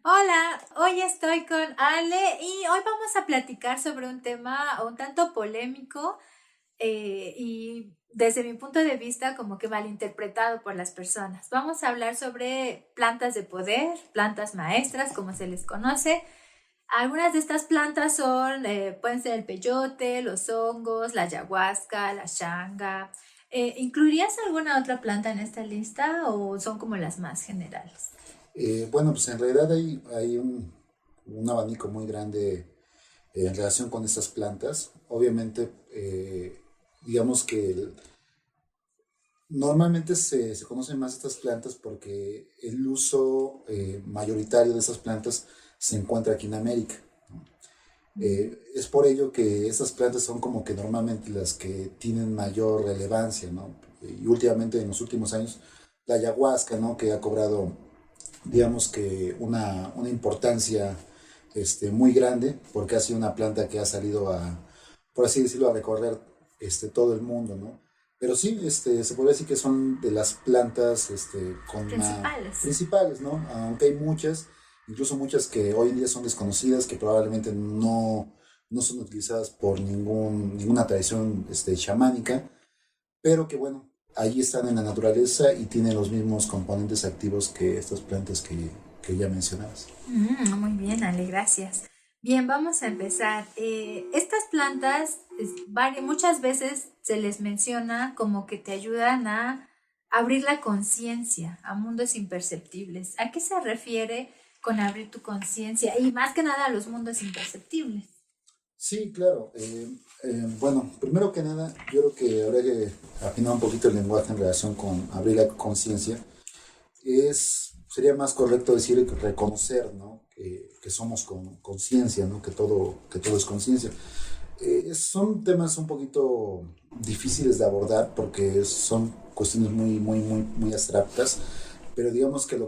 Hola, hoy estoy con Ale y hoy vamos a platicar sobre un tema un tanto polémico y desde mi punto de vista como que malinterpretado por las personas. Vamos a hablar sobre plantas de poder, plantas maestras, como se les conoce. Algunas de estas plantas pueden ser el peyote, los hongos, la ayahuasca, la shanga. ¿Incluirías alguna otra planta en esta lista o son como las más generales? Bueno, pues en realidad hay un abanico muy grande en relación con estas plantas. Obviamente, digamos que normalmente se conocen más estas plantas porque el uso mayoritario de esas plantas se encuentra aquí en América. Es por ello que estas plantas son como que normalmente las que tienen mayor relevancia, ¿no? Y últimamente, en los últimos años, la ayahuasca, ¿no? Que ha cobrado, digamos que una importancia muy grande, porque ha sido una planta que ha salido por así decirlo, a recorrer todo el mundo, ¿no? Pero sí, se podría decir que son de las plantas Principales. principales, ¿no? Aunque hay muchas, incluso muchas que hoy en día son desconocidas, que probablemente no son utilizadas por ninguna tradición chamánica, pero que bueno, ahí están en la naturaleza y tienen los mismos componentes activos que estas plantas que ya mencionabas. Muy bien, Ale, gracias. Bien, vamos a empezar. Estas plantas, muchas veces se les menciona como que te ayudan a abrir la conciencia a mundos imperceptibles. ¿A qué se refiere con abrir tu conciencia? Y más que nada a los mundos imperceptibles. Sí, claro. Bueno, primero que nada, yo creo que habría que afinar un poquito el lenguaje en relación con abrir la conciencia. Sería más correcto decir que reconocer, ¿no? Que somos con conciencia, ¿no? Que todo es conciencia. Son temas un poquito difíciles de abordar porque son cuestiones muy abstractas, pero digamos que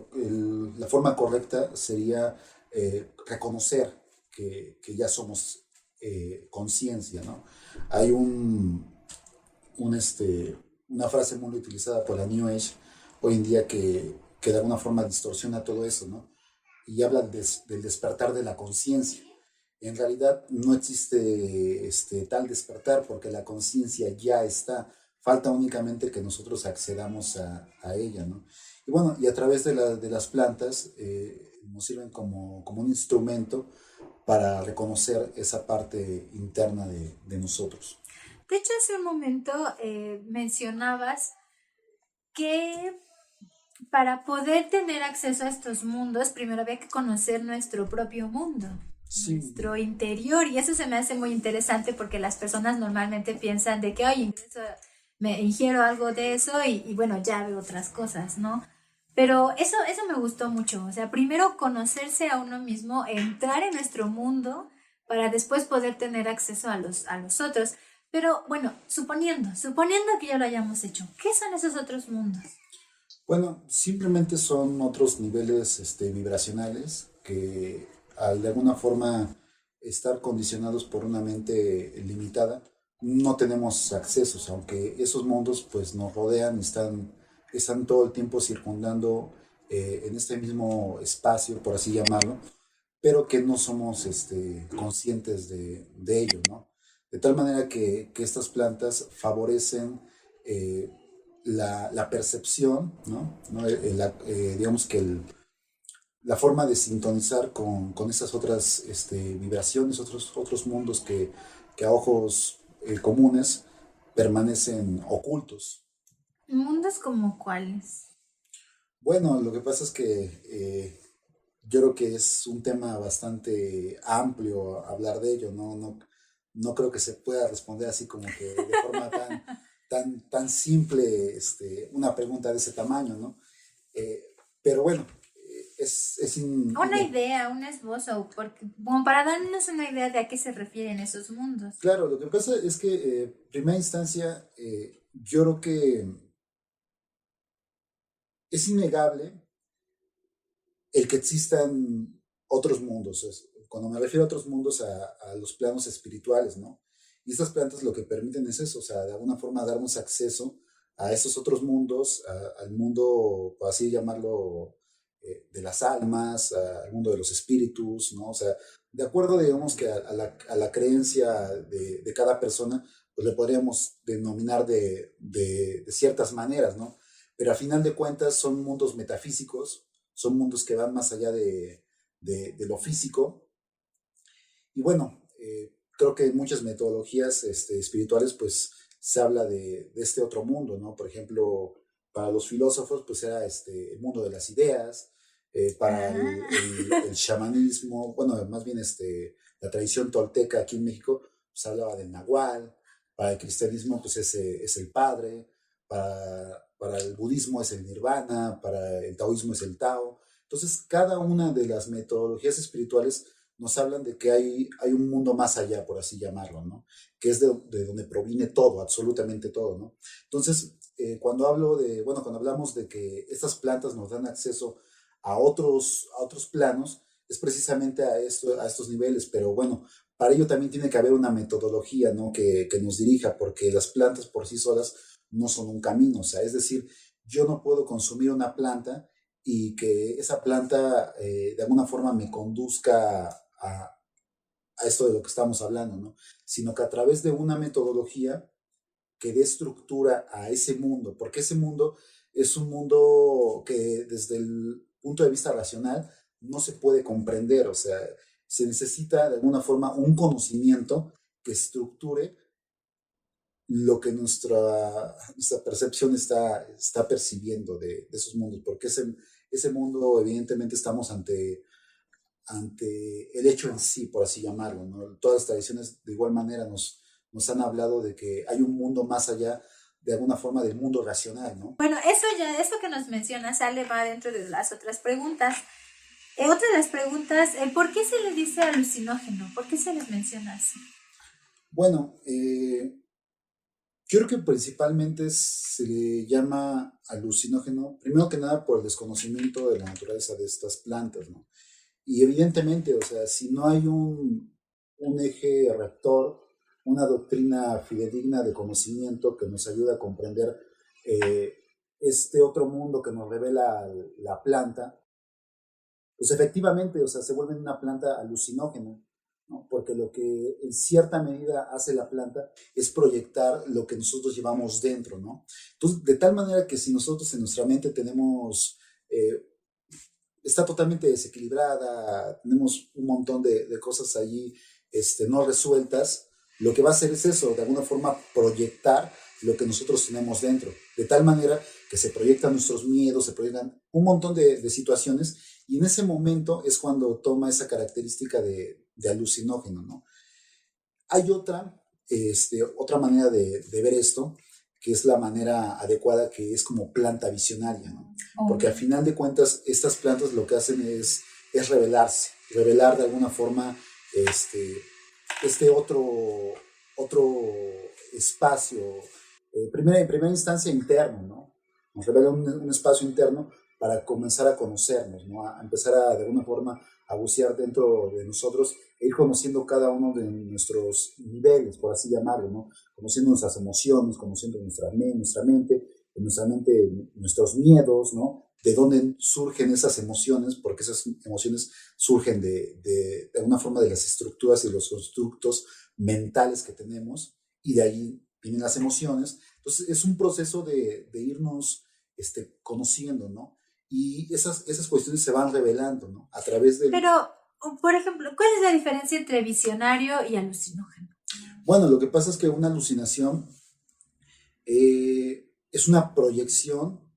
la forma correcta sería reconocer que ya somos conciencia, ¿no? Hay una frase muy utilizada por la New Age hoy en día que de alguna forma distorsiona todo eso, ¿no? Y habla del despertar de la conciencia. En realidad no existe tal despertar porque la conciencia ya está. Falta únicamente que nosotros accedamos a ella, ¿no? Y bueno, y a través de las plantas nos sirven como un instrumento para reconocer esa parte interna de nosotros. De hecho, hace un momento mencionabas que para poder tener acceso a estos mundos, primero había que conocer nuestro propio mundo, Sí, nuestro interior, y eso se me hace muy interesante porque las personas normalmente piensan de que, oye, me ingiero algo de eso y bueno, ya veo otras cosas, ¿no? Pero eso me gustó mucho, o sea, primero conocerse a uno mismo, entrar en nuestro mundo para después poder tener acceso a los otros. Pero bueno, suponiendo que ya lo hayamos hecho, ¿qué son esos otros mundos? bueno, simplemente son otros niveles vibracionales que al de alguna forma estar condicionados por una mente limitada, no tenemos accesos, aunque esos mundos pues nos rodean, están todo el tiempo circundando en este mismo espacio, por así llamarlo, pero que no somos conscientes de ello, ¿no? De tal manera que estas plantas favorecen eh, la percepción, ¿no? ¿No? Digamos que la forma de sintonizar con esas otras vibraciones, otros mundos que a ojos comunes permanecen ocultos. ¿Mundos como cuáles? Bueno, lo que pasa es que yo creo que es un tema bastante amplio hablar de ello, no creo que se pueda responder así como que de forma tan simple una pregunta de ese tamaño, ¿no? Pero bueno, Una idea, un esbozo, porque, como para darnos una idea de a qué se refieren esos mundos. claro, lo que pasa es que en primera instancia yo creo que es innegable el que existan otros mundos. Cuando me refiero a otros mundos, a los planos espirituales, ¿no? Y estas plantas lo que permiten es eso, o sea, de alguna forma darnos acceso a esos otros mundos, al mundo, por así llamarlo, de las almas, al mundo de los espíritus, ¿no? O sea, de acuerdo, digamos que a la creencia de cada persona, pues le podríamos denominar de ciertas maneras, ¿no? Pero a final de cuentas son mundos metafísicos, son mundos que van más allá de lo físico. Y bueno, creo que en muchas metodologías espirituales, pues se habla de este otro mundo, ¿no? Por ejemplo, para los filósofos, pues era el mundo de las ideas, para Ah, el chamanismo, bueno, más bien la tradición tolteca aquí en México, pues hablaba del nahual, para el cristianismo, pues es el padre, para el budismo es el nirvana, para el taoísmo es el tao. Entonces, cada una de las metodologías espirituales nos hablan de que hay un mundo más allá, por así llamarlo, ¿no? Que es de donde proviene todo, absolutamente todo, ¿no? Entonces, cuando hablamos de que estas plantas nos dan acceso a otros planos, es precisamente a estos niveles, pero bueno, para ello también tiene que haber una metodología, ¿no? Que nos dirija, porque las plantas por sí solas no son un camino, o sea, es decir, yo no puedo consumir una planta y que esa planta de alguna forma me conduzca a esto de lo que estamos hablando, ¿no? Sino que a través de una metodología que dé estructura a ese mundo, porque ese mundo es un mundo que desde el punto de vista racional no se puede comprender, o sea, se necesita de alguna forma un conocimiento que estructure lo que nuestra percepción está percibiendo de esos mundos, porque ese mundo evidentemente estamos ante el hecho en sí, por así llamarlo, ¿no? Todas las tradiciones de igual manera nos han hablado de que hay un mundo más allá, de alguna forma, del mundo racional, ¿no? bueno, eso que nos mencionas, Ale, va dentro de las otras preguntas. Otra de las preguntas, ¿por qué se le dice alucinógeno? ¿Por qué se les menciona así? Bueno, yo creo que principalmente se le llama alucinógeno, primero que nada por el desconocimiento de la naturaleza de estas plantas, ¿no? Y evidentemente, o sea, si no hay un eje rector, una doctrina fidedigna de conocimiento que nos ayuda a comprender eh, este otro mundo que nos revela la planta, pues efectivamente, o sea, se vuelve una planta alucinógena, ¿no? Porque lo que en cierta medida hace la planta es proyectar lo que nosotros llevamos dentro, ¿no? Entonces, de tal manera que si nosotros en nuestra mente tenemos eh, está totalmente desequilibrada, tenemos un montón de cosas allí no resueltas, lo que va a hacer es eso, de alguna forma proyectar lo que nosotros tenemos dentro, de tal manera que se proyectan nuestros miedos, se proyectan un montón de situaciones y en ese momento es cuando toma esa característica de alucinógeno, ¿no? Hay otra manera de ver esto, que es la manera adecuada, que es como planta visionaria, ¿no? Oh. Porque al final de cuentas, estas plantas lo que hacen es revelarse, revelar de alguna forma este otro espacio, en primera instancia interno, ¿no? Nos revela un espacio interno para comenzar a conocernos, ¿no? A empezar de alguna forma a bucear dentro de nosotros e ir conociendo cada uno de nuestros niveles, por así llamarlo, ¿no? Conociendo nuestras emociones, conociendo nuestra mente, en nuestra mente nuestros miedos, ¿no? De dónde surgen esas emociones, porque esas emociones surgen de alguna forma de las estructuras y los constructos mentales que tenemos, y de ahí vienen las emociones. Entonces es un proceso de irnos conociendo, ¿no? Y esas cuestiones se van revelando, ¿no? A través del... Pero, por ejemplo, ¿cuál es la diferencia entre visionario y alucinógeno? Bueno, lo que pasa es que una alucinación es una proyección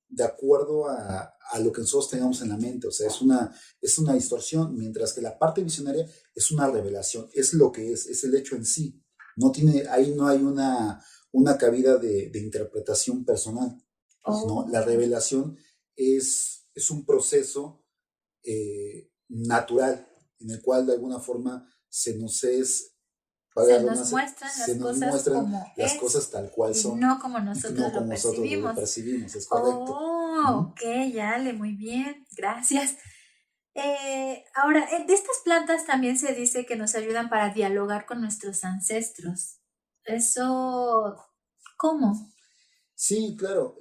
de acuerdo a lo que nosotros tengamos en la mente, o sea, es una distorsión, mientras que la parte visionaria es una revelación, es lo que es el hecho en sí. Ahí no hay una cabida de interpretación personal, ¿no? La Oh. revelación es un proceso natural en el cual de alguna forma Se nos muestran se las nos cosas muestran como las es cosas tal cual y son no como y nosotros no lo como nosotros lo percibimos. percibimos, es correcto. Oh, Ujú. ok, Ale, muy bien, gracias. Ahora, de estas plantas también se dice que nos ayudan para dialogar con nuestros ancestros. Eso, ¿cómo? Sí, claro.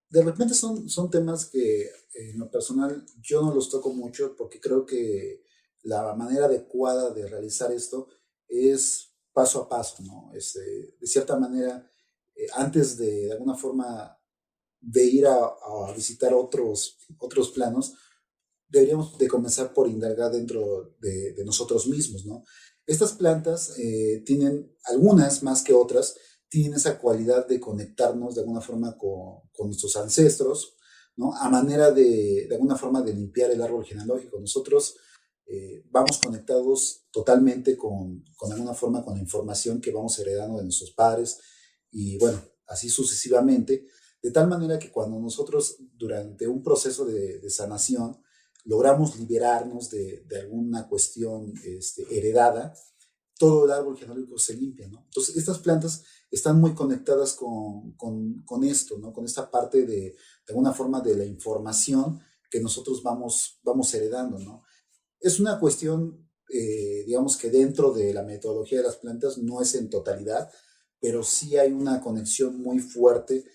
De repente son temas que en lo personal yo no los toco mucho porque creo que la manera adecuada de realizar esto es paso a paso, ¿no? De cierta manera, antes de alguna forma de ir a visitar otros planos, deberíamos de comenzar por indagar dentro de nosotros mismos, ¿no? Estas plantas tienen, algunas más que otras, tienen esa cualidad de conectarnos de alguna forma con nuestros ancestros, ¿no? A manera de alguna forma de limpiar el árbol genealógico. Nosotros vamos conectados totalmente con alguna forma con la información que vamos heredando de nuestros padres y bueno, así sucesivamente, de tal manera que cuando nosotros durante un proceso de sanación logramos liberarnos de alguna cuestión heredada, todo el árbol genealógico se limpia, ¿no? Entonces, estas plantas están muy conectadas con esto, ¿no? Con esta parte de alguna forma de la información que nosotros vamos heredando, ¿no? Es una cuestión, digamos que dentro de la metodología de las plantas no es en totalidad, pero sí hay una conexión muy fuerte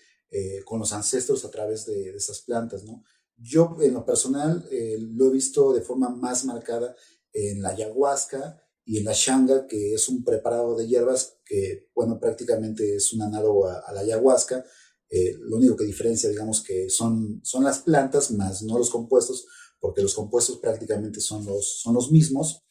con los ancestros a través de esas plantas, ¿no? Yo en lo personal lo he visto de forma más marcada en la ayahuasca y en la shanga, que es un preparado de hierbas que, bueno, prácticamente es un análogo a la ayahuasca. Lo único que diferencia, digamos, que son las plantas, más no los compuestos, porque los compuestos prácticamente son los mismos,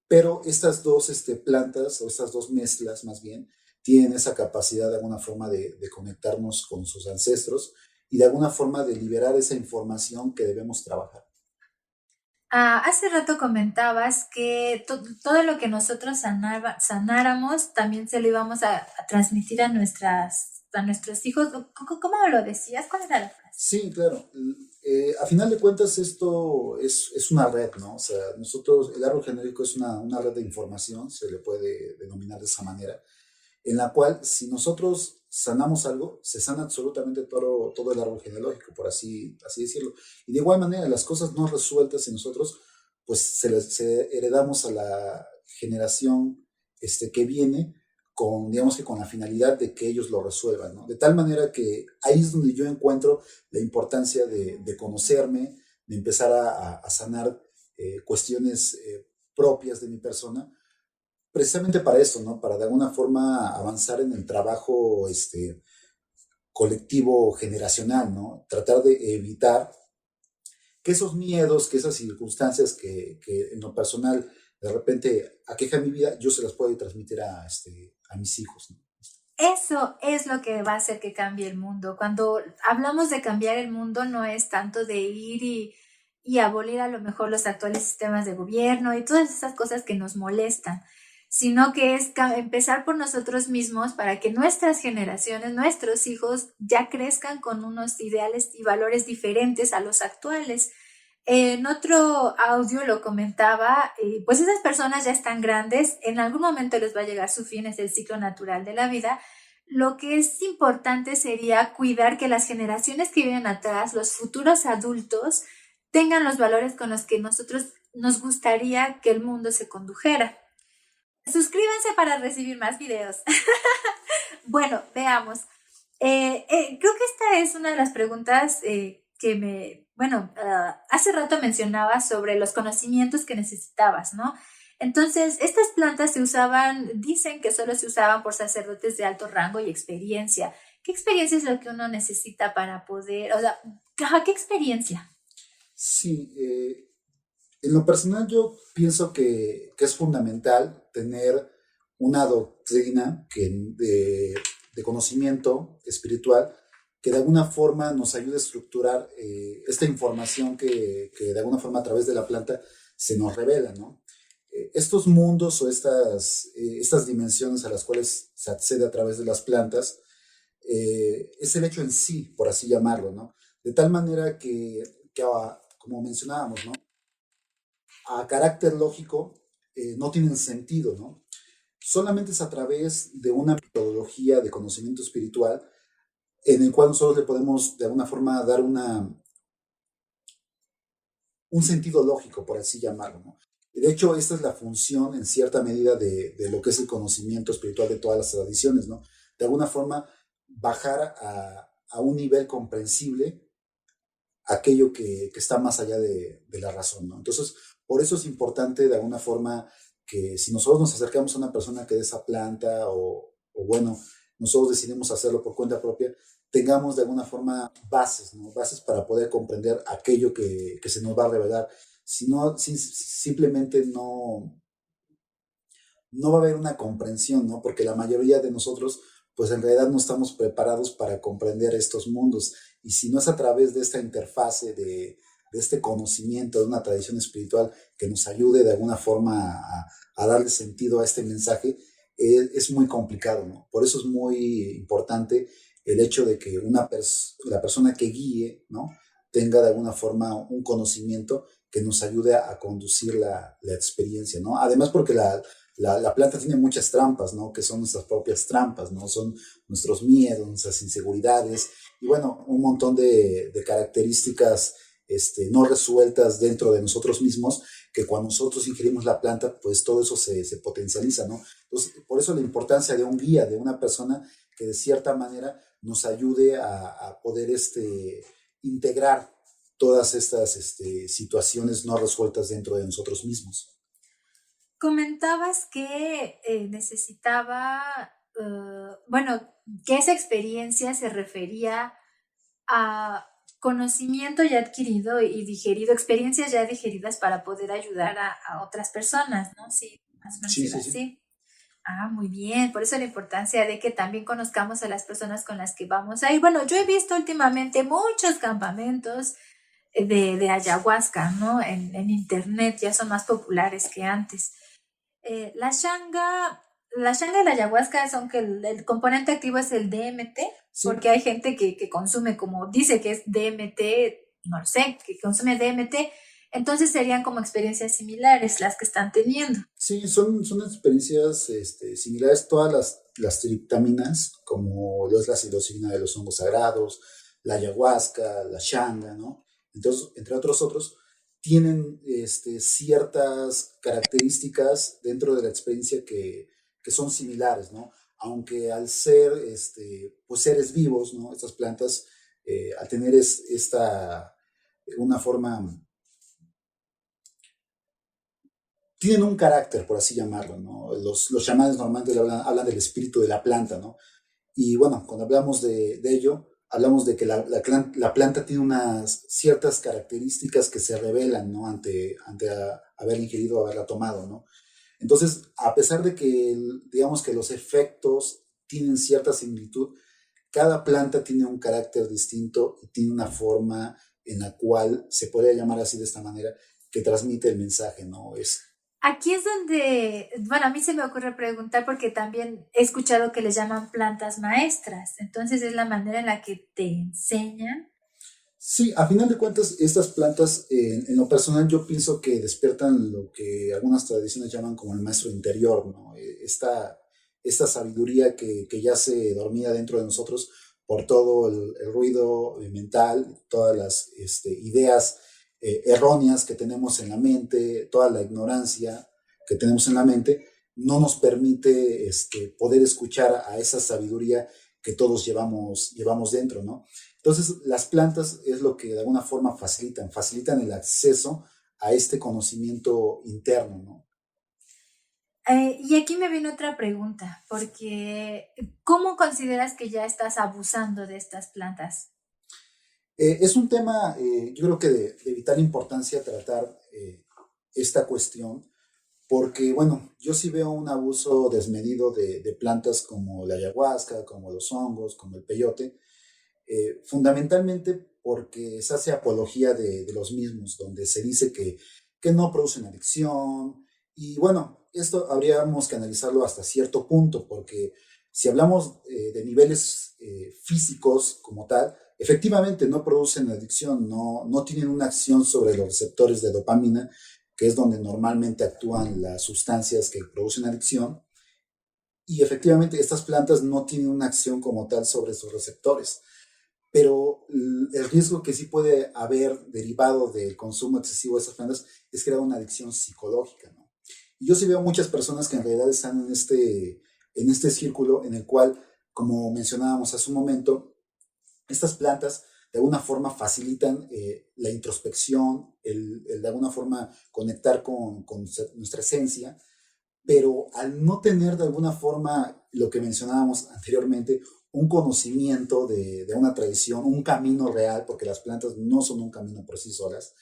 pero estas dos plantas, o estas dos mezclas más bien, tienen esa capacidad de alguna forma de conectarnos con sus ancestros y de alguna forma de liberar esa información que debemos trabajar. Hace rato comentabas que todo lo que nosotros sanáramos también se lo íbamos a transmitir a nuestros hijos. ¿Cómo lo decías? ¿Cuál era la frase? Sí, claro. A final de cuentas, esto es una red, ¿no? O sea, nosotros, el árbol genético es una red de información, se le puede denominar de esa manera, en la cual si nosotros sanamos algo, se sana absolutamente todo el árbol genealógico, por así decirlo. Y de igual manera, las cosas no resueltas en nosotros, pues se heredamos a la generación que viene con, digamos que con la finalidad de que ellos lo resuelvan, ¿no? De tal manera que ahí es donde yo encuentro la importancia de conocerme, de empezar a sanar cuestiones propias de mi persona, precisamente para eso, ¿no? Para de alguna forma avanzar en el trabajo colectivo generacional, ¿no? Tratar de evitar que esos miedos, que esas circunstancias que en lo personal de repente aquejan mi vida, yo se las puedo transmitir a mis hijos, ¿no? Eso es lo que va a hacer que cambie el mundo. Cuando hablamos de cambiar el mundo, no es tanto de ir y abolir a lo mejor los actuales sistemas de gobierno y todas esas cosas que nos molestan, sino que es empezar por nosotros mismos para que nuestras generaciones, nuestros hijos ya crezcan con unos ideales y valores diferentes a los actuales. En otro audio lo comentaba, pues esas personas ya están grandes, en algún momento les va a llegar su fin, es el ciclo natural de la vida. Lo que es importante sería cuidar que las generaciones que vienen atrás, los futuros adultos, tengan los valores con los que nosotros nos gustaría que el mundo se condujera. Suscríbanse para recibir más videos. Bueno, veamos. Creo que esta es una de las preguntas hace rato mencionaba sobre los conocimientos que necesitabas, ¿no? Entonces, estas plantas se usaban, dicen que solo se usaban por sacerdotes de alto rango y experiencia. ¿Qué experiencia es lo que uno necesita para poder, o sea, qué experiencia? Sí, en lo personal yo pienso que es fundamental tener una doctrina de conocimiento espiritual que de alguna forma nos ayude a estructurar esta información que de alguna forma a través de la planta se nos revela, ¿no? Estos mundos o estas dimensiones a las cuales se accede a través de las plantas es el hecho en sí, por así llamarlo, ¿no? De tal manera como mencionábamos, ¿no? A carácter lógico no tienen sentido, ¿no? Solamente es a través de una metodología de conocimiento espiritual en el cual nosotros le podemos de alguna forma dar un sentido lógico, por así llamarlo, ¿no? De hecho, esta es la función en cierta medida de lo que es el conocimiento espiritual de todas las tradiciones, ¿no? De alguna forma, bajar a un nivel comprensible aquello que está más allá de la razón, ¿no? Entonces, por eso es importante de alguna forma que si nosotros nos acercamos a una persona que de esa planta o bueno, nosotros decidimos hacerlo por cuenta propia, tengamos de alguna forma bases, ¿no? Bases para poder comprender aquello que se nos va a revelar. Si no, simplemente no va a haber una comprensión, ¿no? Porque la mayoría de nosotros, pues en realidad no estamos preparados para comprender estos mundos. Y si no es a través de esta interfase, de este conocimiento, de una tradición espiritual que nos ayude de alguna forma a darle sentido a este mensaje, es muy complicado, ¿no? Por eso es muy importante el hecho de que la persona que guíe, ¿no? Tenga de alguna forma un conocimiento que nos ayude a conducir la experiencia, ¿no? Además porque la planta tiene muchas trampas, ¿no? Que son nuestras propias trampas, ¿no? Son nuestros miedos, nuestras inseguridades y bueno, un montón de características no resueltas dentro de nosotros mismos, que cuando nosotros ingerimos la planta, pues todo eso se potencializa, ¿no? Entonces, por eso la importancia de un guía, de una persona que de cierta manera nos ayude a poder integrar todas estas situaciones no resueltas dentro de nosotros mismos. Comentabas que bueno, que esa experiencia se refería a conocimiento ya adquirido y digerido, experiencias ya digeridas para poder ayudar a otras personas, ¿no? Sí, más o menos Sí, era sí, sí. así. Ah, muy bien. Por eso la importancia de que también conozcamos a las personas con las que vamos a ir. Bueno, yo he visto últimamente muchos campamentos de ayahuasca, ¿no? En internet ya son más populares que antes. Eh, la shanga, la shanga y la ayahuasca son que el componente activo es el DMT, Sí, porque hay gente que consume, como dice que es DMT, no lo sé, que consume DMT, entonces serían como experiencias similares las que están teniendo. sí, son experiencias similares. Todas las triptaminas, como lo es la psilocibina de los hongos sagrados, la ayahuasca, la shanga, ¿no? Entonces, entre otros, tienen ciertas características dentro de la experiencia que son similares, ¿no? Aunque al ser pues seres vivos, ¿no? Estas plantas, al tener una forma tienen un carácter, por así llamarlo, ¿no? Los chamanes normalmente hablan del espíritu de la planta, ¿no? Y bueno, cuando hablamos de ello, hablamos de que la planta tiene unas ciertas características que se revelan, ¿no? Ante haber ingerido o haberla tomado, ¿no? Entonces, a pesar de que, digamos que los efectos tienen cierta similitud, cada planta tiene un carácter distinto y tiene una forma en la cual se puede llamar así de esta manera, que transmite el mensaje, ¿no? Aquí es donde, bueno, a mí se me ocurre preguntar porque también he escuchado que les llaman plantas maestras, entonces es la manera en la que te enseñan. Sí, a final de cuentas, estas plantas, en lo personal, yo pienso que despiertan lo que algunas tradiciones llaman como el maestro interior, ¿no? Esta sabiduría que yace dormida dentro de nosotros por todo el ruido mental, todas las ideas erróneas que tenemos en la mente, toda la ignorancia que tenemos en la mente, no nos permite poder escuchar a esa sabiduría que todos llevamos dentro, ¿no? Entonces, las plantas es lo que de alguna forma facilitan el acceso a este conocimiento interno, ¿no? Y aquí me viene otra pregunta, porque ¿cómo consideras que ya estás abusando de estas plantas? Es un tema, yo creo que de vital importancia tratar esta cuestión, porque, bueno, yo sí veo un abuso desmedido de plantas como la ayahuasca, como los hongos, como el peyote, fundamentalmente porque se hace apología de los mismos, donde se dice que no producen adicción. Y bueno, esto habríamos que analizarlo hasta cierto punto, porque si hablamos de niveles físicos como tal, efectivamente no producen adicción, no tienen una acción sobre los receptores de dopamina, que es donde normalmente actúan las sustancias que producen adicción. Y efectivamente estas plantas no tienen una acción como tal sobre esos receptores, pero el riesgo que sí puede haber derivado del consumo excesivo de estas plantas es crear una adicción psicológica, ¿no? Y yo sí veo muchas personas que en realidad están en este círculo en el cual, como mencionábamos hace un momento, Estas plantas de alguna forma facilitan la introspección, de alguna forma conectar con nuestra esencia, pero al no tener de alguna forma lo que mencionábamos anteriormente, un conocimiento de una tradición, un camino real, porque las plantas no son un camino por sí solas,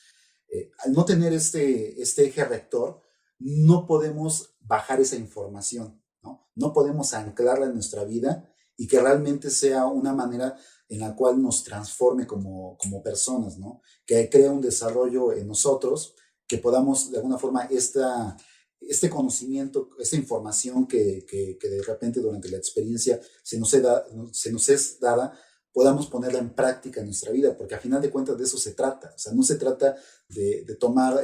al no tener este eje rector, no podemos bajar esa información, ¿no? No podemos anclarla en nuestra vida y que realmente sea una manera en la cual nos transforme como personas, ¿no? Que crea un desarrollo en nosotros, que podamos de alguna forma este conocimiento, esta información que de repente durante la experiencia se nos es dada, podamos ponerla en práctica en nuestra vida, porque a final de cuentas de eso se trata. O sea, no se trata de tomar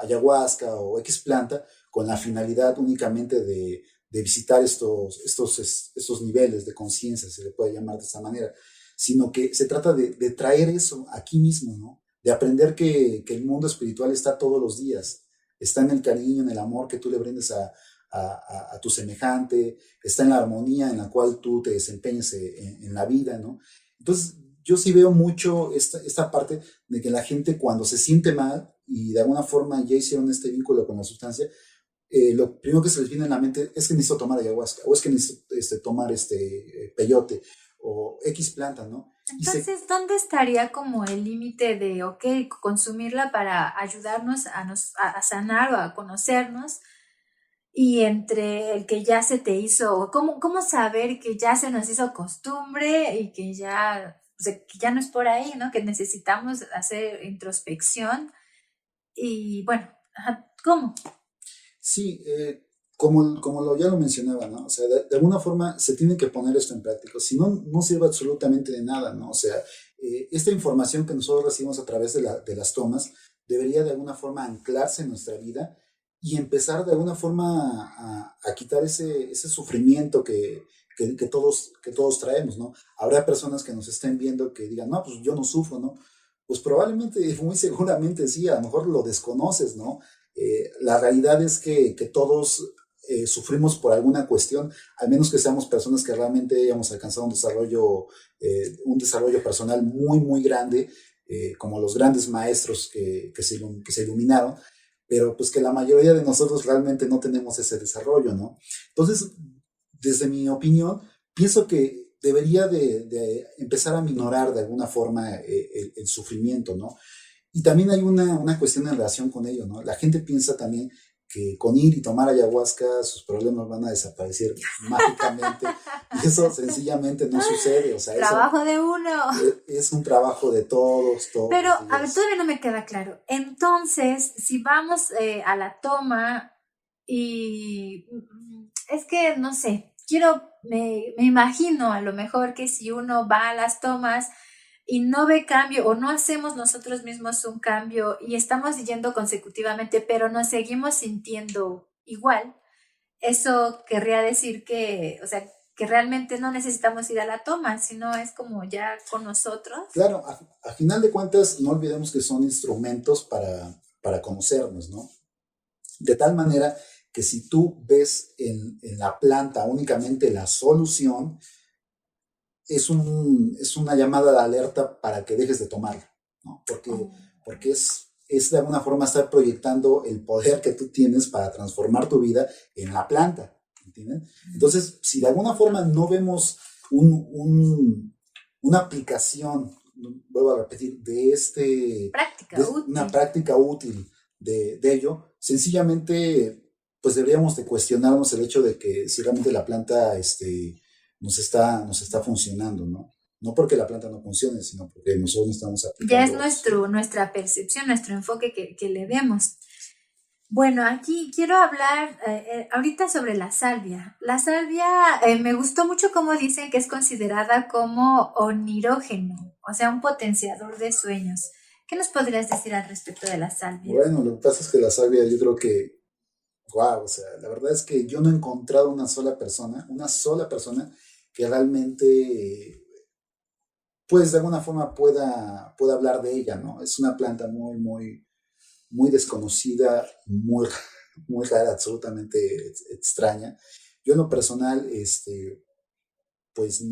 ayahuasca o X planta con la finalidad únicamente de visitar estos niveles de conciencia, se le puede llamar de esta manera, sino que se trata de traer eso aquí mismo, ¿no? De aprender que el mundo espiritual está todos los días, está en el cariño, en el amor que tú le brindes a tu semejante, está en la armonía en la cual tú te desempeñes en la vida, ¿no? Entonces, yo sí veo mucho esta parte de que la gente cuando se siente mal y de alguna forma ya hicieron este vínculo con la sustancia, lo primero que se les viene en la mente es que necesito tomar ayahuasca, o es que necesito tomar peyote, o X planta, ¿no? Entonces, ¿dónde estaría como el límite de, ok, consumirla para ayudarnos a sanar o a conocernos? Y entre el que ya se te hizo, ¿cómo saber que ya se nos hizo costumbre y que ya, o sea, que ya no es por ahí, ¿no? Que necesitamos hacer introspección y bueno, ¿cómo? Sí, como ya lo mencionaba, ¿no? O sea, de alguna forma se tiene que poner esto en práctica, si no, no sirve absolutamente de nada, ¿no? O sea, esta información que nosotros recibimos a través de las tomas debería de alguna forma anclarse en nuestra vida y empezar de alguna forma a quitar ese sufrimiento que todos traemos, ¿no? Habrá personas que nos estén viendo que digan, no, pues yo no sufro, ¿no? Pues probablemente, muy seguramente sí, a lo mejor lo desconoces, ¿no? La realidad es que todos sufrimos por alguna cuestión, al menos que seamos personas que realmente hayamos alcanzado un desarrollo personal muy, muy grande, como los grandes maestros que se iluminaron, pero pues que la mayoría de nosotros realmente no tenemos ese desarrollo, ¿no? Entonces, desde mi opinión, pienso que debería de empezar a minorar de alguna forma el sufrimiento, ¿no? Y también hay una cuestión en relación con ello, ¿no? La gente piensa también que con ir y tomar ayahuasca sus problemas van a desaparecer mágicamente y eso sencillamente no sucede, o sea, eso Trabajo de uno. es un trabajo de todos Pero, los a ver, días. todavía no me queda claro. Entonces, si vamos a la toma y es que, no sé, me imagino a lo mejor que si uno va a las tomas y no ve cambio o no hacemos nosotros mismos un cambio y estamos yendo consecutivamente, pero nos seguimos sintiendo igual, eso querría decir que, o sea, que realmente no necesitamos ir a la toma, sino es como ya con nosotros. Claro, a final de cuentas, no olvidemos que son instrumentos para conocernos, ¿no? De tal manera que si tú ves en la planta únicamente la solución, es una llamada de alerta para que dejes de tomarla, ¿no? Porque es de alguna forma estar proyectando el poder que tú tienes para transformar tu vida en la planta, ¿entiendes? Entonces, si de alguna forma no vemos una aplicación, vuelvo a repetir, Práctica una útil. práctica útil de ello, sencillamente, pues deberíamos de cuestionarnos el hecho de que si realmente la planta, nos está funcionando, ¿no? No porque la planta no funcione, sino porque nosotros estamos Ya es aplicando. nuestra percepción, nuestro enfoque que le demos. Bueno, aquí quiero hablar ahorita sobre la salvia. La salvia me gustó mucho como dicen que es considerada como onirógeno, o sea, un potenciador de sueños. ¿Qué nos podrías decir al respecto de la salvia? Bueno, lo que pasa es que la salvia, yo creo que, wow, o sea, la verdad es que yo no he encontrado una sola persona que realmente, pues de alguna forma pueda hablar de ella, ¿no? Es una planta muy, muy, muy desconocida, muy, muy rara, absolutamente extraña. Yo en lo personal, pues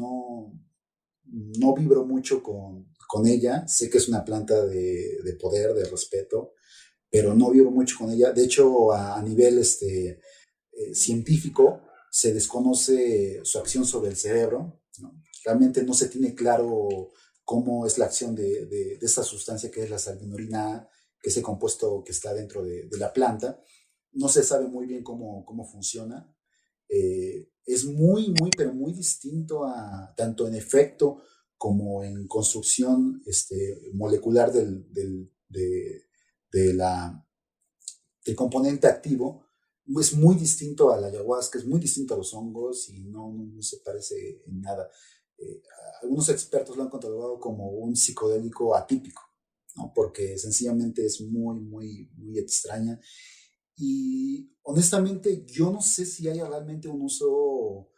no vibro mucho con ella. Sé que es una planta de poder, de respeto, pero no vibro mucho con ella. De hecho, a nivel científico, se desconoce su acción sobre el cerebro, ¿no? Realmente no se tiene claro cómo es la acción de esta sustancia que es la salvinorina A, que es el compuesto que está dentro de la planta. No se sabe muy bien cómo funciona. Es muy, pero muy distinto tanto en efecto como en construcción molecular de la, del componente activo. Es muy distinto a la ayahuasca, es muy distinto a los hongos y no se parece en nada. Eh, Algunos expertos lo han catalogado como un psicodélico atípico, ¿no? Porque sencillamente es muy extraña. Y honestamente, yo no sé si hay realmente un uso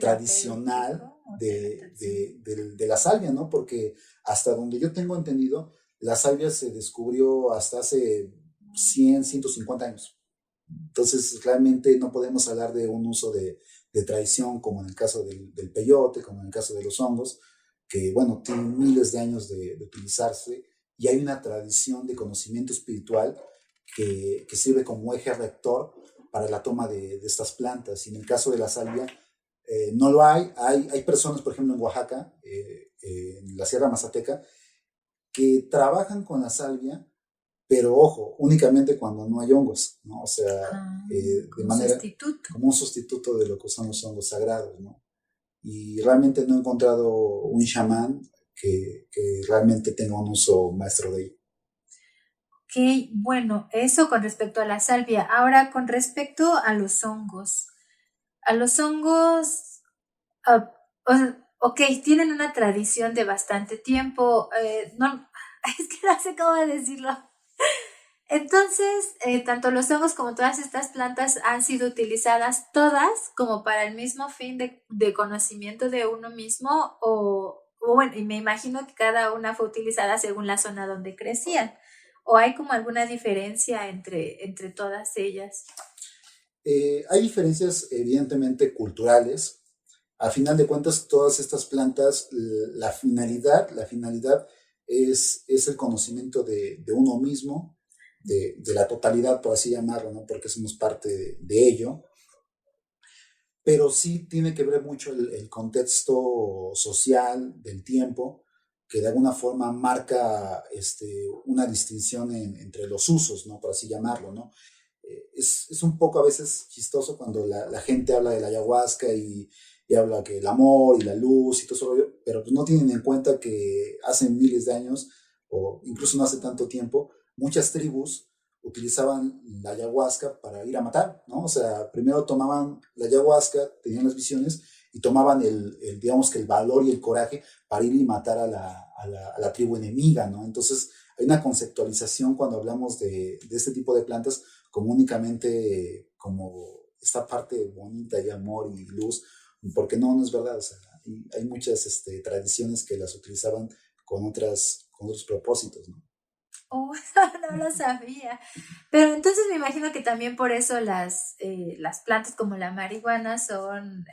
tradicional Terapéutico o terapéutico. de la salvia, ¿no? Porque hasta donde yo tengo entendido, la salvia se descubrió hasta hace 150 años. Entonces, realmente no podemos hablar de un uso de tradición como en el caso del peyote, como en el caso de los hongos, que, bueno, tienen miles de años de utilizarse y hay una tradición de conocimiento espiritual que sirve como eje rector para la toma de estas plantas. Y en el caso de la salvia, no lo hay. Hay personas, por ejemplo, en Oaxaca, en la Sierra Mazateca, que trabajan con la salvia, pero ojo, únicamente cuando no hay hongos, ¿no? O sea, Ah, de como manera, sustituto. como un sustituto de lo que son los hongos sagrados, ¿no? Y realmente no he encontrado un chamán que realmente tenga un uso maestro de ello. Ok, bueno, eso con respecto a la salvia. Ahora, con respecto a los hongos. A los hongos, ah, ok, tienen una tradición de bastante tiempo. No, es que no sé cómo decirlo. Entonces, tanto los hongos como todas estas plantas han sido utilizadas todas como para el mismo fin de conocimiento de uno mismo o bueno, y me imagino que cada una fue utilizada según la zona donde crecían. ¿O hay como alguna diferencia entre todas ellas? Hay diferencias evidentemente culturales. A final de cuentas, todas estas plantas, la finalidad es el conocimiento de uno mismo, de la totalidad, por así llamarlo, ¿no? Porque somos parte de ello, pero sí tiene que ver mucho el contexto social del tiempo, que de alguna forma marca una distinción entre los usos, ¿no? Por así llamarlo, ¿no? Es un poco a veces chistoso cuando la gente habla de la ayahuasca y habla que el amor y la luz y todo eso, pero pues no tienen en cuenta que hace miles de años, o incluso no hace tanto tiempo, muchas tribus utilizaban la ayahuasca para ir a matar, ¿no? O sea, primero tomaban la ayahuasca, tenían las visiones y tomaban digamos que el valor y el coraje para ir y matar a la tribu enemiga, ¿no? Entonces, hay una conceptualización cuando hablamos de este tipo de plantas como únicamente como esta parte bonita y amor y luz, porque no es verdad, o sea, hay muchas tradiciones que las utilizaban con otros propósitos, ¿no? Oh, no lo sabía. Pero entonces me imagino que también por eso las plantas como la marihuana son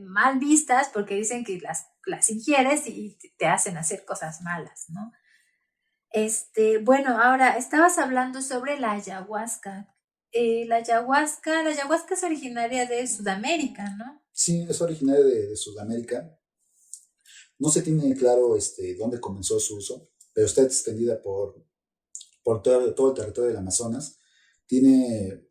mal vistas porque dicen que las ingieres y te hacen hacer cosas malas, ¿no? Bueno, ahora estabas hablando sobre la ayahuasca. La ayahuasca es originaria de Sudamérica, ¿no? Sí, es originaria de Sudamérica. No se tiene claro dónde comenzó su uso, pero está extendida por todo el territorio del Amazonas. Tiene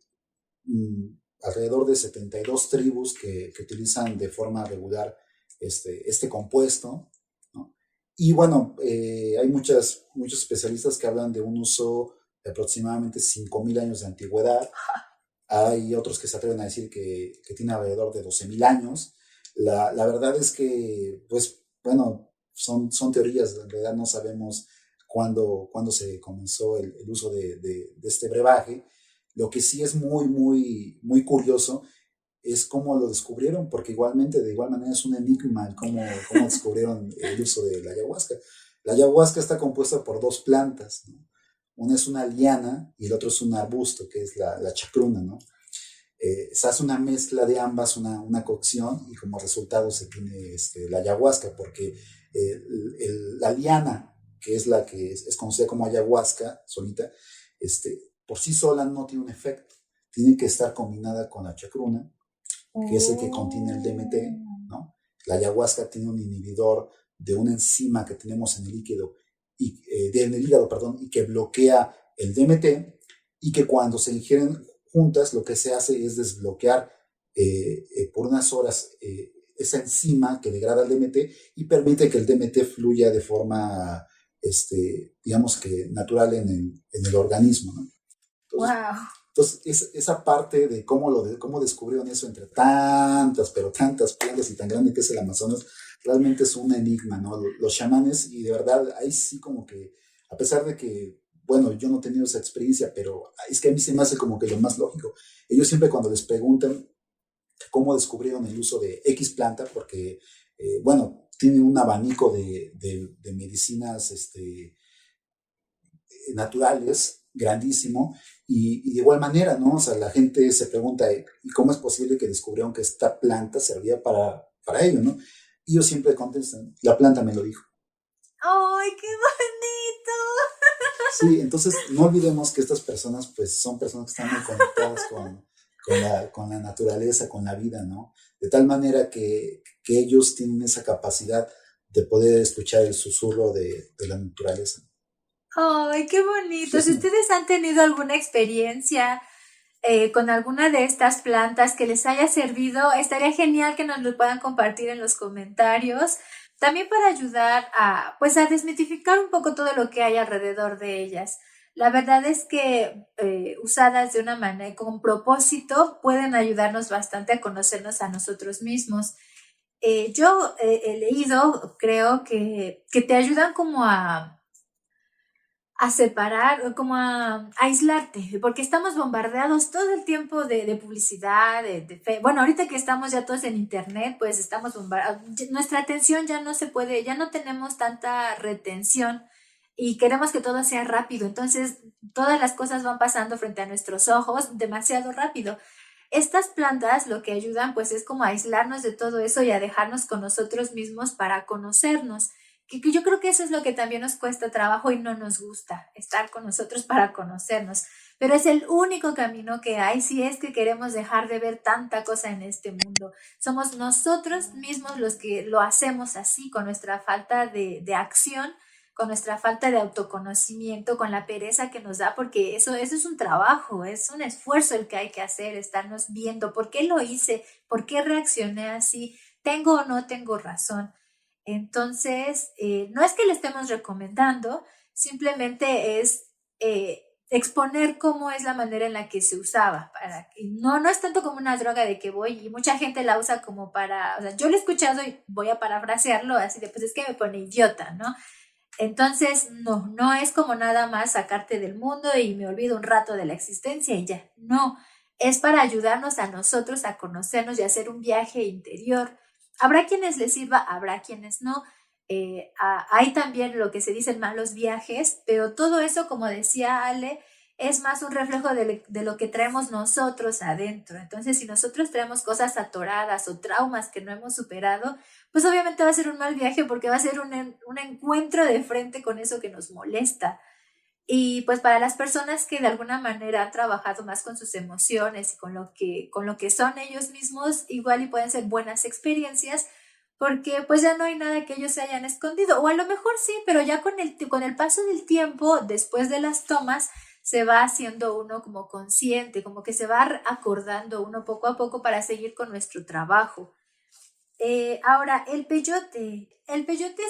mm, alrededor de 72 tribus que utilizan de forma regular este compuesto, ¿no? Y bueno, hay muchos especialistas que hablan de un uso de aproximadamente 5.000 años de antigüedad. Hay otros que se atreven a decir que tiene alrededor de 12.000 años. La verdad es que, pues, bueno, son teorías, en realidad no sabemos cuándo se comenzó el uso de este brebaje. Lo que sí es muy curioso es cómo lo descubrieron, porque igualmente, de igual manera, es un enigma el cómo descubrieron el uso de la ayahuasca. La ayahuasca está compuesta por dos plantas, ¿no? Una es una liana y el otro es un arbusto, que es la chacruna, ¿no? se hace una mezcla de ambas, una cocción, y como resultado se tiene la ayahuasca, porque la liana, que es la que es conocida como ayahuasca solita, por sí sola no tiene un efecto, tiene que estar combinada con la chacruna, que es el que contiene el DMT, Oh. ¿no? La ayahuasca tiene un inhibidor de una enzima que tenemos en el líquido, en el hígado, perdón, y que bloquea el DMT, y que cuando se ingieren juntas lo que se hace es desbloquear por unas horas esa enzima que degrada el DMT y permite que el DMT fluya de forma, digamos que natural en el organismo, ¿no? Entonces, Wow. esa parte de cómo descubrieron eso entre tantas, pero tantas plantas y tan grande que es el Amazonas, realmente es un enigma, ¿no? Los chamanes, y de verdad, ahí sí como que, a pesar de que, bueno, yo no he tenido esa experiencia, pero es que a mí se me hace como que lo más lógico. Ellos siempre cuando les preguntan cómo descubrieron el uso de X planta, porque, bueno, tienen un abanico de medicinas, naturales grandísimo, y de igual manera, ¿no? O sea, la gente se pregunta, ¿y cómo es posible que descubrieron que esta planta servía para ello, ¿no? Y ellos siempre contestan, la planta me lo dijo. ¡Ay, qué bonito! Sí, entonces no olvidemos que estas personas, pues, son personas que están muy conectadas con la naturaleza, con la vida, ¿no? De tal manera que ellos tienen esa capacidad de poder escuchar el susurro de la naturaleza. ¡Ay, qué bonito! Si Sí, ustedes han tenido alguna experiencia con alguna de estas plantas que les haya servido, estaría genial que nos lo puedan compartir en los comentarios. También para ayudar a, pues, a desmitificar un poco todo lo que hay alrededor de ellas. La verdad es que usadas de una manera con propósito pueden ayudarnos bastante a conocernos a nosotros mismos. Yo he leído, creo que te ayudan como a separar, o como a aislarte, porque estamos bombardeados todo el tiempo de publicidad, bueno, ahorita que estamos ya todos en internet, pues estamos bombardeados, nuestra atención ya no se puede, ya no tenemos tanta retención y queremos que todo sea rápido, entonces todas las cosas van pasando frente a nuestros ojos demasiado rápido. Estas plantas lo que ayudan pues es como a aislarnos de todo eso y a dejarnos con nosotros mismos para conocernos. Que yo creo que eso es lo que también nos cuesta trabajo y no nos gusta, estar con nosotros para conocernos. Pero es el único camino que hay si es que queremos dejar de ver tanta cosa en este mundo. Somos nosotros mismos los que lo hacemos así, con nuestra falta de acción, con nuestra falta de autoconocimiento, con la pereza que nos da, porque eso es un trabajo, es un esfuerzo el que hay que hacer, estarnos viendo por qué lo hice, por qué reaccioné así, tengo o no tengo razón. Entonces, no es que le estemos recomendando, simplemente es exponer cómo es la manera en la que se usaba. No es tanto como una droga de que voy, y mucha gente la usa como para, o sea, yo lo he escuchado y voy a parafrasearlo así de, pues es que me pone idiota, ¿no? Entonces, no es como nada más sacarte del mundo y me olvido un rato de la existencia y ya. No, es para ayudarnos a nosotros a conocernos y hacer un viaje interior. Habrá quienes les sirva, habrá quienes no. Hay también lo que se dicen malos viajes, pero todo eso, como decía Ale, es más un reflejo de lo que traemos nosotros adentro. Entonces, si nosotros traemos cosas atoradas o traumas que no hemos superado, pues obviamente va a ser un mal viaje porque va a ser un encuentro de frente con eso que nos molesta. Y pues para las personas que de alguna manera han trabajado más con sus emociones y con lo que son ellos mismos, igual y pueden ser buenas experiencias porque pues ya no hay nada que ellos se hayan escondido. O a lo mejor sí, pero ya con el paso del tiempo, después de las tomas, se va haciendo uno como consciente, como que se va acordando uno poco a poco para seguir con nuestro trabajo. Ahora, el peyote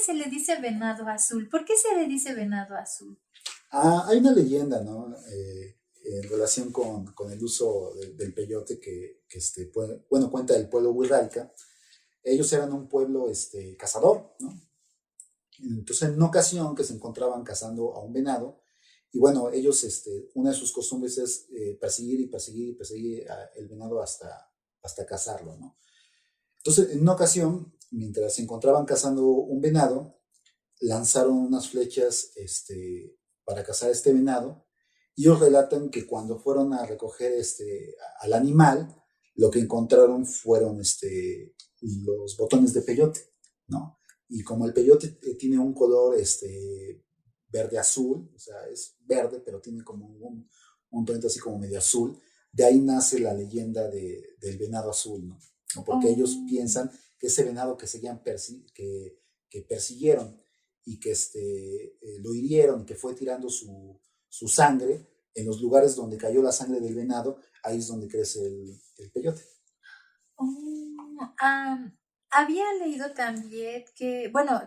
se le dice venado azul. ¿Por qué se le dice venado azul? Hay una leyenda, ¿no? En relación con el uso del peyote bueno, cuenta el pueblo Huirrárica. Ellos eran un pueblo cazador, ¿no? Entonces, en una ocasión que se encontraban cazando a un venado, y bueno, ellos, una de sus costumbres es perseguir y perseguir y perseguir el venado hasta cazarlo, ¿no? Entonces, en una ocasión, mientras se encontraban cazando un venado, lanzaron unas flechas para cazar este venado, Ellos relatan que cuando fueron a recoger al animal, lo que encontraron fueron los botones de peyote, ¿no? Y como el peyote tiene un color verde azul, o sea, es verde, pero tiene como un tonito así como medio azul, de ahí nace la leyenda del venado azul, ¿no? Porque ellos Oh. piensan que ese venado que seguían que persiguieron y que lo hirieron, que fue tirando su sangre, en los lugares donde cayó la sangre del venado, ahí es donde crece el peyote. Oh, había leído también que, bueno,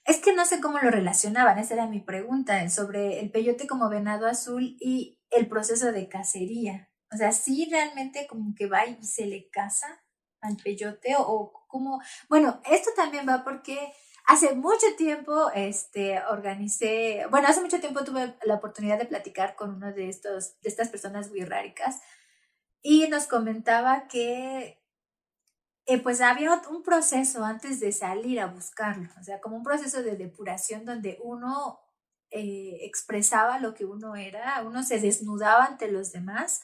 es que no sé cómo lo relacionaban, esa era mi pregunta, sobre el peyote como venado azul y el proceso de cacería. O sea, sí realmente como que va y se le caza al peyote o como, bueno, esto también va porque hace mucho tiempo organicé, bueno, hace mucho tiempo tuve la oportunidad de platicar con uno de estas personas wixárikas y nos comentaba que pues había un proceso antes de salir a buscarlo, o sea, como un proceso de depuración donde uno expresaba lo que uno era, uno se desnudaba ante los demás,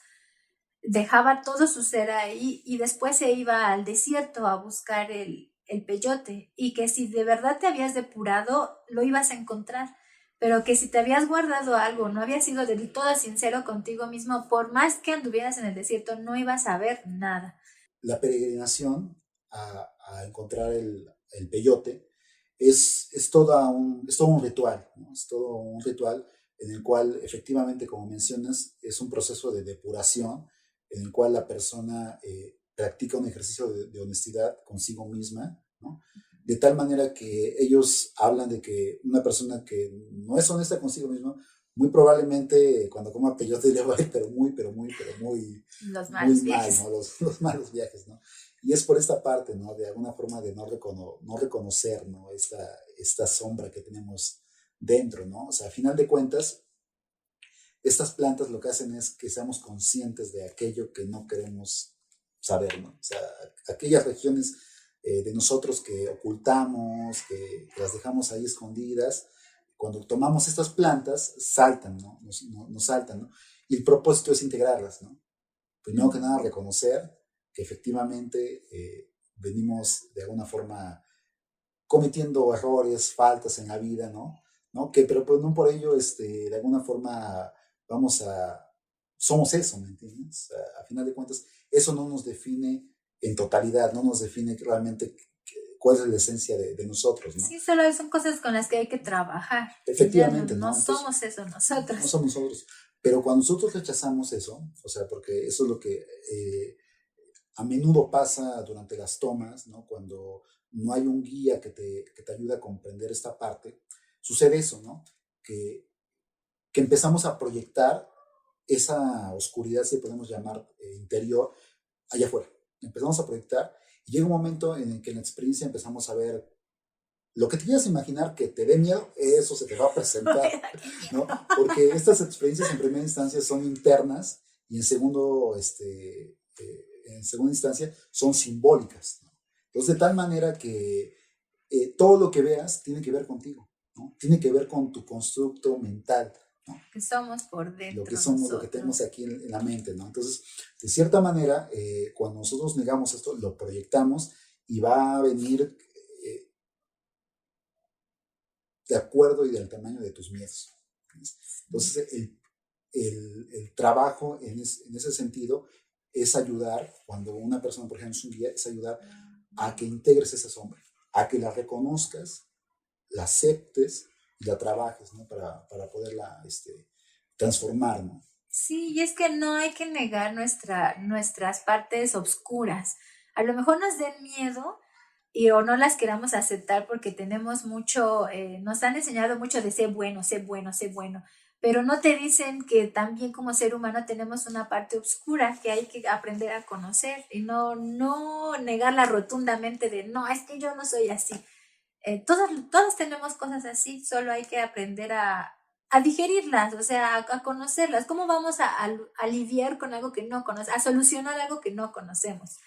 dejaba todo su ser ahí y después se iba al desierto a buscar el peyote y que si de verdad te habías depurado, lo ibas a encontrar, pero que si te habías guardado algo, no habías sido del todo sincero contigo mismo, por más que anduvieras en el desierto, no ibas a ver nada. La peregrinación a encontrar el peyote es todo un ritual, ¿no? Es todo un ritual en el cual efectivamente, como mencionas, es un proceso de depuración en el cual la persona practica un ejercicio de honestidad consigo misma, ¿no? De tal manera que ellos hablan de que una persona que no es honesta consigo misma, muy probablemente cuando coma peyote le va a ir, Los muy malos mal, viajes. ¿no? Los malos viajes, ¿no? Y es por esta parte, ¿no? De alguna forma de no reconocer, ¿no? Esta sombra que tenemos dentro, ¿no? O sea, a final de cuentas, estas plantas lo que hacen es que seamos conscientes de aquello que no queremos saber, ¿no? O sea, aquellas regiones de nosotros que ocultamos, que las dejamos ahí escondidas, cuando tomamos estas plantas, saltan, ¿no? Nos saltan, ¿no? Y el propósito es integrarlas, ¿no? Primero que nada, reconocer que efectivamente venimos de alguna forma cometiendo errores, faltas en la vida, ¿no? ¿No? Que, pero pues no por ello, de alguna forma vamos a, somos eso, ¿me entiendes? A final de cuentas, eso no nos define en totalidad, no nos define realmente cuál es la esencia de nosotros, ¿no? Sí, solo son cosas con las que hay que trabajar y ya no, Efectivamente, no ¿no? Entonces, somos eso no nosotros. somos nosotros. Pero cuando nosotros rechazamos eso, o sea, porque eso es lo que a menudo pasa durante las tomas, ¿no? Cuando no hay un guía que te ayude a comprender esta parte, sucede eso, ¿no? Que, que empezamos a proyectar esa oscuridad, si podemos llamar interior, allá afuera. Empezamos a proyectar y llega un momento en el que en la experiencia empezamos a ver lo que te quieras imaginar que te dé miedo, eso se te va a presentar, ¡Qué ¿no? miedo! Porque estas experiencias en primera instancia son internas y en segunda instancia son simbólicas, ¿no? Entonces, de tal manera que todo lo que veas tiene que ver contigo, ¿no? Tiene que ver con tu constructo mental, ¿no? Que somos por Lo que dentro somos, lo que tenemos nosotros. aquí en la mente, ¿no? Entonces, de cierta manera, cuando nosotros negamos esto, lo proyectamos y va a venir de acuerdo y del tamaño de tus miedos. Sí. Entonces, el trabajo en ese sentido es ayudar, cuando una persona, por ejemplo, es un guía, es ayudar a que integres esa sombra, a que la reconozcas, la aceptes y la trabajes, ¿no? Para poderla transformar, ¿no? Sí, y es que no hay que negar nuestras partes obscuras. A lo mejor nos den miedo y o no las queramos aceptar porque tenemos mucho, nos han enseñado mucho de ser bueno, ser bueno, ser bueno, pero no te dicen que también como ser humano tenemos una parte oscura que hay que aprender a conocer y no negarla rotundamente de no, es que yo no soy así. Todos tenemos cosas así, solo hay que aprender a digerirlas, o sea, a conocerlas. ¿Cómo vamos a lidiar con algo que no conocemos, a solucionar algo que no conocemos?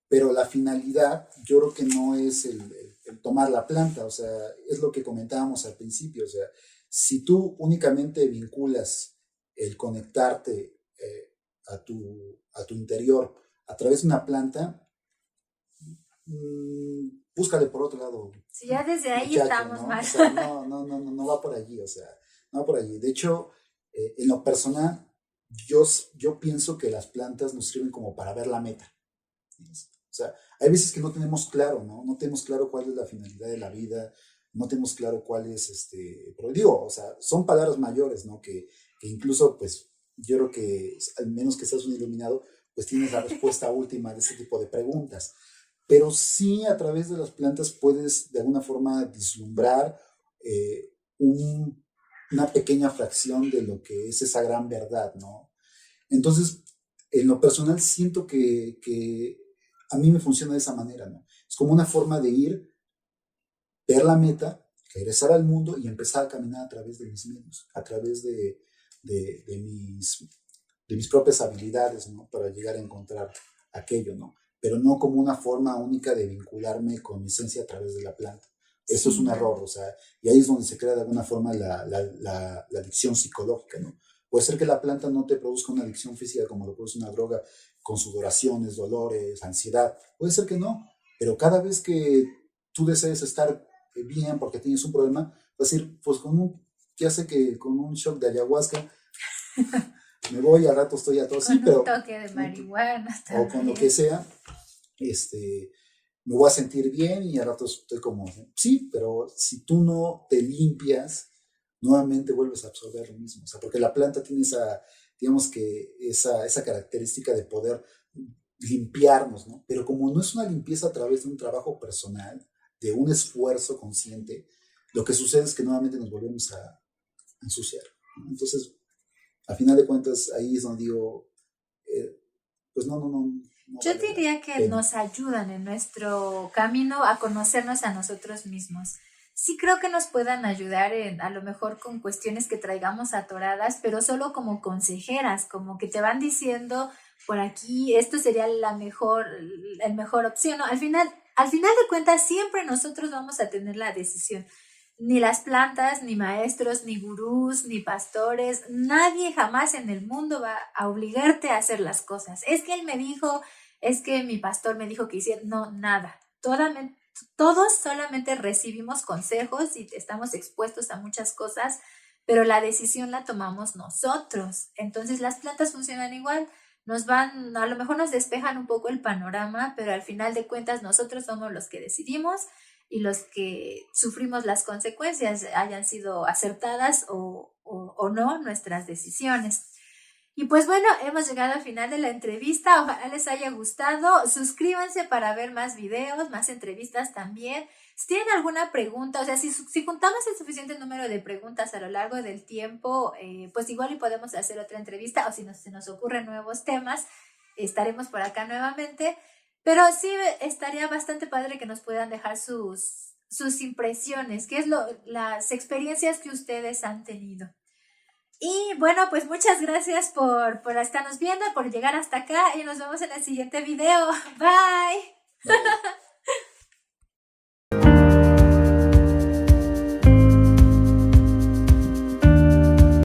Pero la finalidad yo creo que no es el tomar la planta, o sea, es lo que comentábamos al principio, o sea, si tú únicamente vinculas el conectarte a tu interior a través de una planta, búscale por otro lado, Si ya desde ahí muchacho, estamos ¿no? mal. O sea, no va por allí, o sea, no va por allí. De hecho, en lo personal, yo pienso que las plantas nos sirven como para ver la meta. O sea, hay veces que no tenemos claro, ¿no? No tenemos claro cuál es la finalidad de la vida, no tenemos claro cuál es, pero digo, o sea, son palabras mayores, ¿no? Que incluso, pues, yo creo que, al menos que seas un iluminado, pues tienes la respuesta última de ese tipo de preguntas. Pero sí, a través de las plantas puedes, de alguna forma, vislumbrar un, una pequeña fracción de lo que es esa gran verdad, ¿no? Entonces, en lo personal siento que a mí me funciona de esa manera, ¿no? Es como una forma de ir, ver la meta, regresar al mundo y empezar a caminar a través de mis medios, a través de, de mis, de mis propias habilidades, ¿no? Para llegar a encontrar aquello, ¿no? Pero no como una forma única de vincularme con mi esencia a través de la planta. Eso es Sí, un no. error, o sea, y ahí es donde se crea de alguna forma la adicción psicológica, ¿no? Puede ser que la planta no te produzca una adicción física como lo produce una droga con sudoraciones, dolores, ansiedad. Puede ser que no, pero cada vez que tú desees estar bien porque tienes un problema, vas a ir, pues ya sé que con un shock de ayahuasca me voy, al rato estoy a todo, sí, Con un pero toque de marihuana o con lo que también. sea, me voy a sentir bien y al rato estoy como, sí, pero si tú no te limpias, nuevamente vuelves a absorber lo mismo. O sea, porque la planta tiene esa, digamos que esa característica de poder limpiarnos, ¿no? Pero como no es una limpieza a través de un trabajo personal, de un esfuerzo consciente, lo que sucede es que nuevamente nos volvemos a ensuciar, ¿no? Entonces, a final de cuentas, ahí es donde digo, eh, pues no Yo vale la diría que pena. nos ayudan en nuestro camino a conocernos a nosotros mismos. Sí creo que nos puedan ayudar a lo mejor con cuestiones que traigamos atoradas, pero solo como consejeras, como que te van diciendo por aquí, esto sería el mejor opción, ¿no? Al final de cuentas, siempre nosotros vamos a tener la decisión. Ni las plantas, ni maestros, ni gurús, ni pastores, nadie jamás en el mundo va a obligarte a hacer las cosas. Es que él me dijo, es que mi pastor me dijo que hiciera, no, nada. Todos solamente recibimos consejos y estamos expuestos a muchas cosas, pero la decisión la tomamos nosotros. Entonces las plantas funcionan igual, a lo mejor nos despejan un poco el panorama, pero al final de cuentas nosotros somos los que decidimos y los que sufrimos las consecuencias, hayan sido acertadas o no nuestras decisiones. Y pues bueno, hemos llegado al final de la entrevista. Ojalá les haya gustado. Suscríbanse para ver más videos, más entrevistas también. Si tienen alguna pregunta, o sea, si juntamos el suficiente número de preguntas a lo largo del tiempo, pues igual y podemos hacer otra entrevista o si se nos ocurren nuevos temas, estaremos por acá nuevamente. Pero sí estaría bastante padre que nos puedan dejar sus impresiones, qué es las experiencias que ustedes han tenido. Y bueno, pues muchas gracias por estarnos viendo, por llegar hasta acá y nos vemos en el siguiente video. Bye. Bye.